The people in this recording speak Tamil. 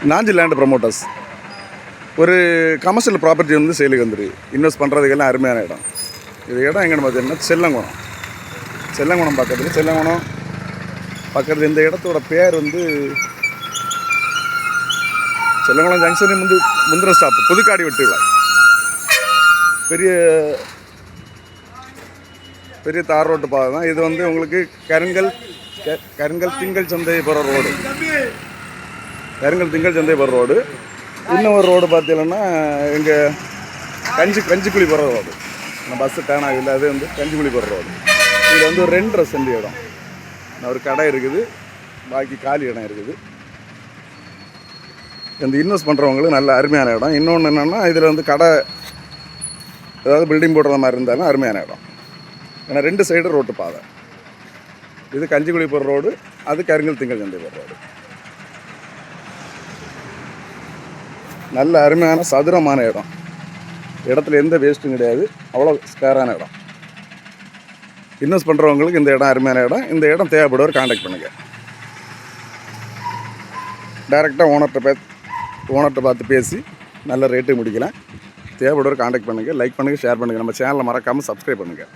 நாஞ்சி லேண்ட் ப்ரமோட்டர்ஸ் ஒரு கமர்ஷியல் ப்ராப்பர்ட்டி வந்து சேலுக்கு வந்துருக்கு. இன்வெஸ்ட் பண்ணுறதுக்கெல்லாம் அருமையான இடம். இது இடம் எங்கன்னு பார்த்தீங்கன்னா செல்லங்குணம் பக்கத்தில் இந்த இடத்தோட பேர் வந்து செல்லங்குளம் ஜங்ஷன் முந்திர ஸ்டாப் புதுக்காடி வெட்டுவிழா. பெரிய தார் ரோட்டு பாதை தான் இது. வந்து உங்களுக்கு கருங்கல் திங்கள் சந்தை போகிற ரோடு. திங்கள் சந்தை போகிற ரோடு. இன்னும் ஒரு ரோடு பார்த்தீங்கன்னா இங்கே கஞ்சிக்குழி போகிற ரோடு. பஸ்ஸு டேன் ஆகல, அது வந்து கஞ்சிக்குழி போகிற ரோடு. இதில் வந்து ஒரு 2.5 சென்ட் இடம். ஒரு கடை இருக்குது, பாக்கி காலி இடம் இருக்குது. இந்த இன்வெஸ்ட் பண்ணுறவங்களுக்கு நல்ல அருமையான இடம். இன்னொன்று என்னென்னா இதில் வந்து கடை ஏதாவது பில்டிங் போடுற மாதிரி இருந்தாலும் அருமையான இடம். ஏன்னா 2 சைடு ரோட்டு பாதை. இது கஞ்சிக்குழி போகிற ரோடு, அது கருங்கல் திங்கள் சந்தை போகிற ரோடு. நல்ல அருமையான சதுரமான இடம். இடத்துல எந்த வேஸ்ட்டும் கிடையாது, அவ்வளோ ஸ்கொயரான இடம். இன்வெஸ்ட் பண்ணுறவங்களுக்கு இந்த இடம் அருமையான இடம். இந்த இடம் தேவைப்படுவர் கான்டாக்ட் பண்ணுங்கள். டைரெக்டாக ஓனர்கிட்ட பார்த்து பேசி நல்ல ரேட்டு முடிக்கலாம். தேவைப்படுவர் கான்டாக்ட் பண்ணுங்கள். லைக் பண்ணுங்கள், ஷேர் பண்ணுங்கள். நம்ம சேனலை மறக்காமல் சப்ஸ்கிரைப் பண்ணுங்கள்.